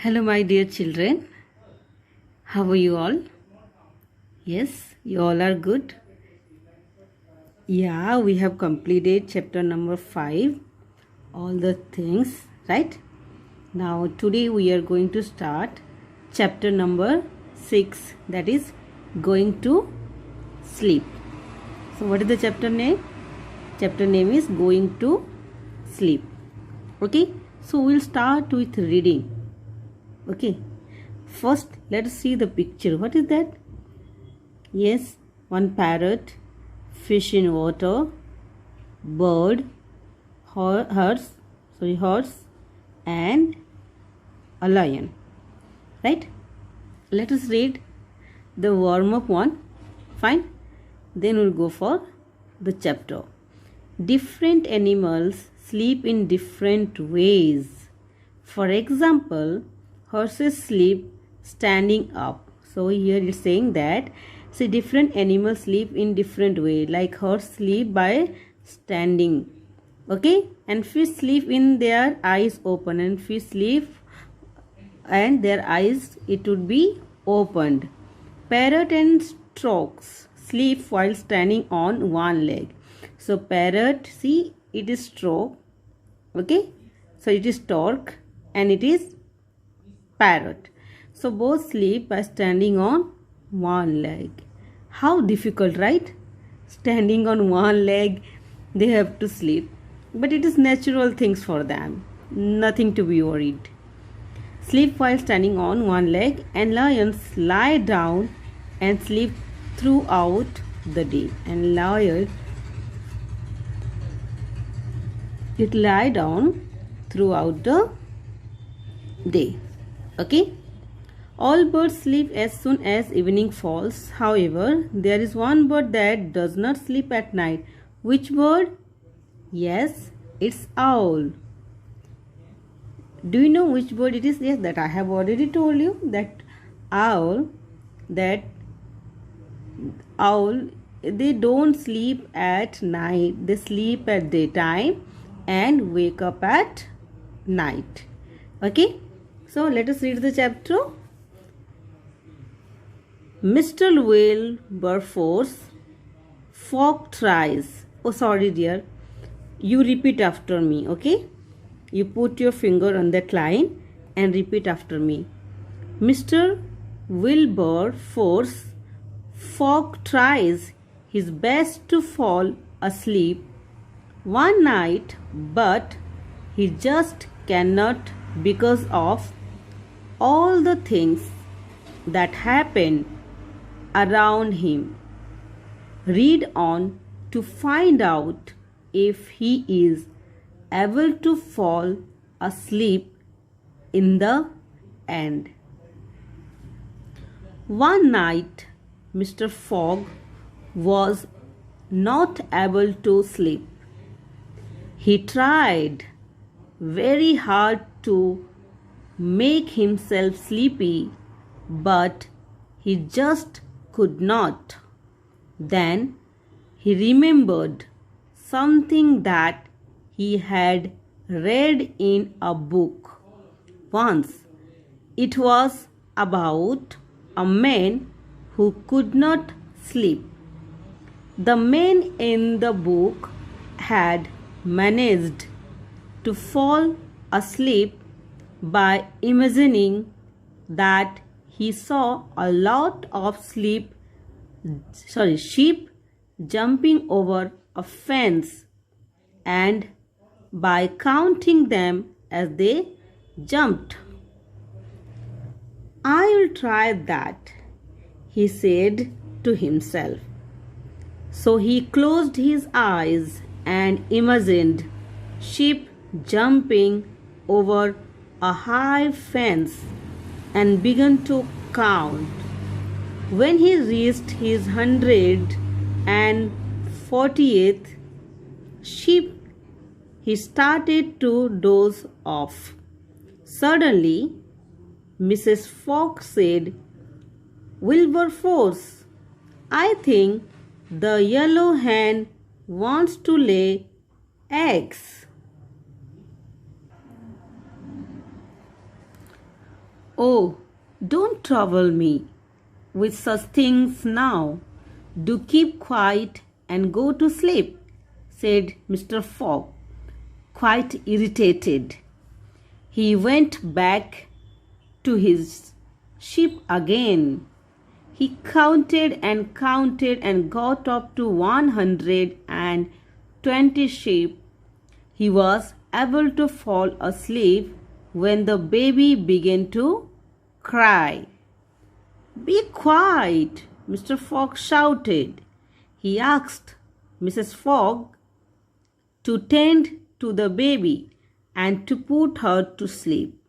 Hello, my dear children. How are you all? Yes, you all are good. Yeah, we have completed chapter number 5. All the things, right? Now, today we are going to start chapter number 6, that is going to sleep. So, what is the chapter name? Chapter name is going to sleep. Okay, so we'll start with reading. Okay, first let us see the picture. What is that? Yes, one parrot, fish in water, bird, horse, and a lion. Right? Let us read the warm-up one. Fine. Then we'll go for the chapter. Different animals sleep in different ways. For example, horses sleep standing up. So here it's saying that different animals sleep in different way. Like horse sleep by standing. Okay, and fish sleep in their eyes open, and fish sleep and their eyes it would be opened. Parrot and storks sleep while standing on one leg. So parrot, see, it is stork. Okay, so it is stork and it is parrot. So both sleep by standing on one leg. How difficult, right? Standing on one leg, they have to sleep. But it is natural things for them. Nothing to be worried. Sleep while standing on one leg, and lions lie down and sleep throughout the day. And lion, it lie down throughout the day. Okay, all birds sleep as soon as evening falls. However, there is one bird that does not sleep at night. Which bird? Yes, it's owl. Do you know which bird it is? Yes, that I have already told you. That owl, they don't sleep at night. They sleep at daytime and wake up at night. Okay, so let us read the chapter. Mr. Wilberforce Fogg tries. Oh, sorry, dear. You repeat after me, okay? You put your finger on that line and repeat after me. Mr. Wilberforce Fogg tries his best to fall asleep one night, but he just cannot because of all the things that happen around him. Read on to find out if he is able to fall asleep in the end. One night, Mr. Fogg was not able to sleep. He tried very hard to make himself sleepy, but he just could not. Then he remembered something that he had read in a book once. It was about a man who could not sleep. The man in the book had managed to fall asleep by imagining that he saw a lot of sheep jumping over a fence, and by counting them as they jumped. I will try that, he said to himself. So he closed his eyes and imagined sheep jumping over a high fence and began to count. When he reached his 148th sheep, he started to doze off. Suddenly, Mrs. Fogg said, "Wilberforce, I think the yellow hen wants to lay eggs." Oh, don't trouble me with such things now. Do keep quiet and go to sleep, said Mr. Fogg, quite irritated. He went back to his ship again. He counted and counted and got up to 120 sheep. He was able to fall asleep when the baby began to cry. Be quiet, Mr. Fogg shouted. He asked Mrs. Fogg to tend to the baby and to put her to sleep.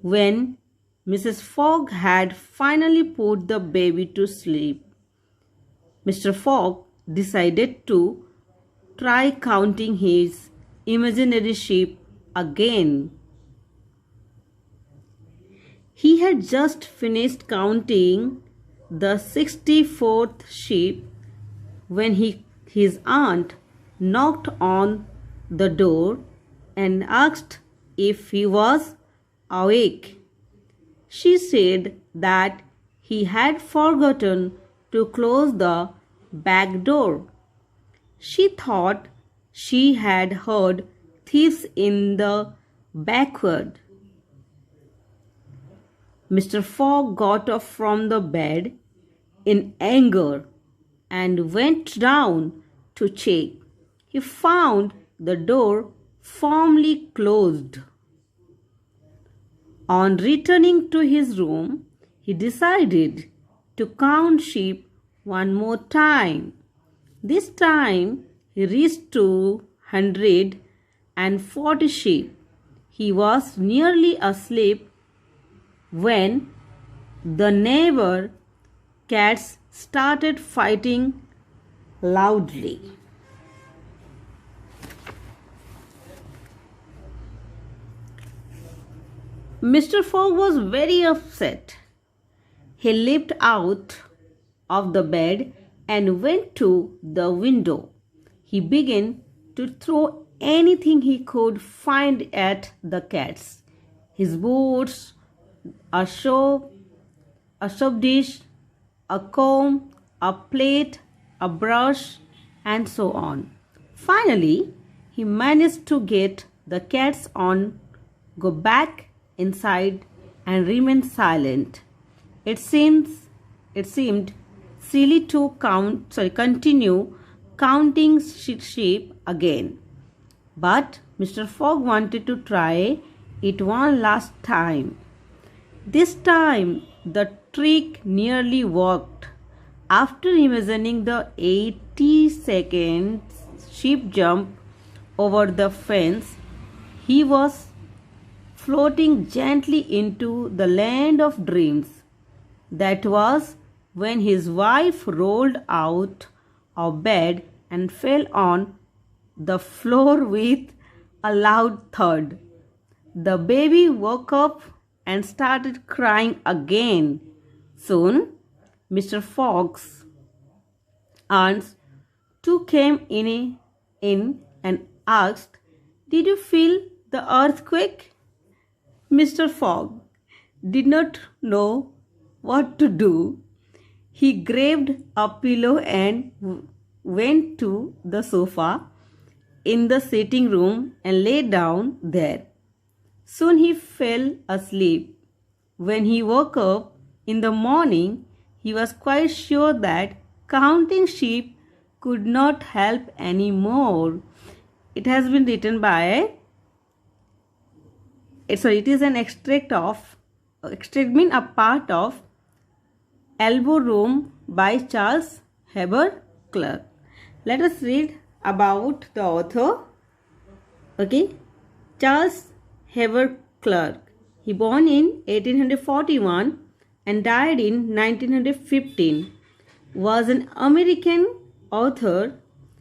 When Mrs. Fogg had finally put the baby to sleep, Mr. Fogg decided to try counting his imaginary sheep again. He had just finished counting the 64th sheep when his aunt knocked on the door and asked if he was awake. She said that he had forgotten to close the back door. She thought she had heard thieves in the backyard. Mr. Fogg got up from the bed in anger and went down to check. He found the door firmly closed. On returning to his room, he decided to count sheep one more time. This time he reached 240 sheep. He was nearly asleep when the neighbor cats started fighting loudly. Mr. Fogg was very upset. He leaped out of the bed and went to the window. He began to throw anything he could find at the cats. His boots, a soap dish, a comb, a plate, a brush, and so on. Finally, he managed to get the cats on, go back inside and remain silent. It seemed silly to continue counting sheep again. But Mr. Fogg wanted to try it one last time. This time the trick nearly worked. After imagining the 82nd sheep jump over the fence, he was floating gently into the land of dreams. That was when his wife rolled out of bed and fell on the floor with a loud thud. The baby woke up and started crying again. Soon, Mr. Fogg's aunts too came in and asked, "Did you feel the earthquake?" Mr. Fogg did not know what to do. He grabbed a pillow and went to the sofa in the sitting room and lay down there. Soon he fell asleep. When he woke up in the morning, he was quite sure that counting sheep could not help any more. It has been written by, it is an extract mean a part of Elbow Room by Charles Heber Clark. Let us read about the author. Charles Heber Clark. He born in 1841 and died in 1915. Was an American author.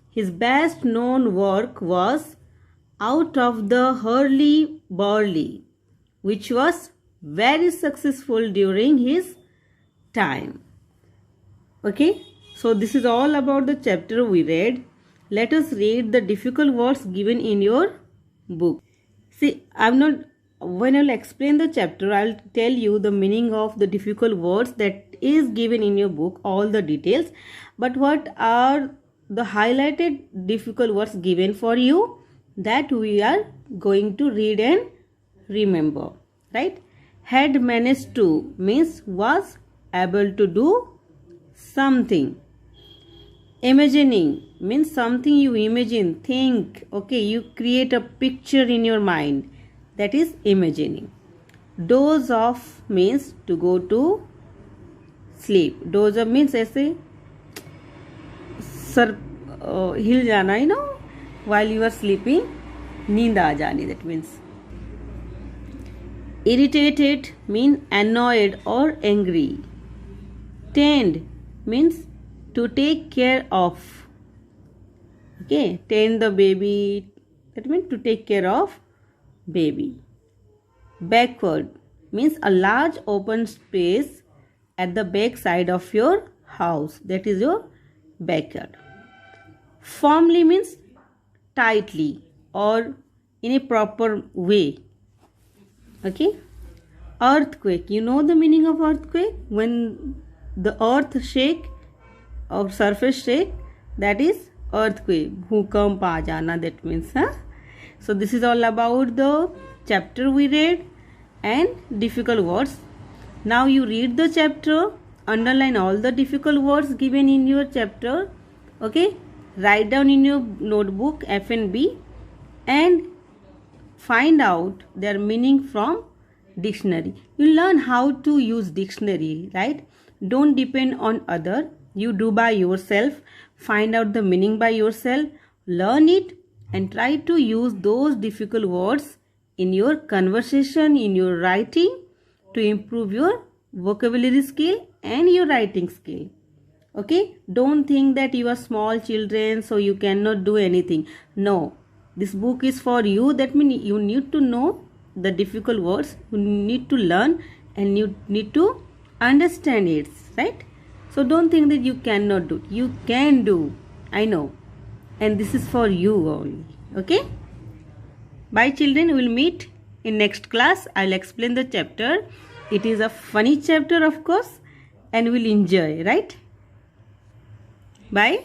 His best known work was Out of the Hurly-Burly, which was very successful during his time. So this is all about the chapter we read. Let us read the difficult words given in your book. See, I have not when I'll explain the chapter, I'll tell you the meaning of the difficult words that is given in your book, all the details. But what are the highlighted difficult words given for you, that we are going to read and remember, right? Had managed to means was able to do something. Imagining means something you imagine, think, okay, you create a picture in your mind, that is imagining. Doze off means to go to sleep. Doze off means ऐसे sir हिल जाना, you know, while you are sleeping, नींद आ जानी, that means. Irritated means annoyed or angry. Tend means to take care of. Okay, tend the baby, that means to take care of baby. Backward means a large open space at the back side of your house, that is your backyard. Firmly means tightly or in a proper way. Okay. Earthquake, you know the meaning of earthquake? When the earth shake or surface shake, that is earthquake. Bhukamp aa jana, that means, huh? So this is all about the chapter we read and difficult words. Now you read the chapter, underline all the difficult words given in your chapter. Okay, write down in your notebook F and B and find out their meaning from dictionary. You learn how to use dictionary, right? Don't depend on other. You do by yourself. Find out the meaning by yourself. Learn it and try to use those difficult words in your conversation, in your writing, to improve your vocabulary skill and your writing skill. Okay, don't think that you are small children so you cannot do anything. No, this book is for you. That means you need to know the difficult words, you need to learn and you need to understand it, right? So don't think that you cannot do. You can do, I know, and this is for you only. Okay, bye children, we'll meet in next class. I'll explain the chapter. It is a funny chapter, of course, and we'll enjoy, right? Bye.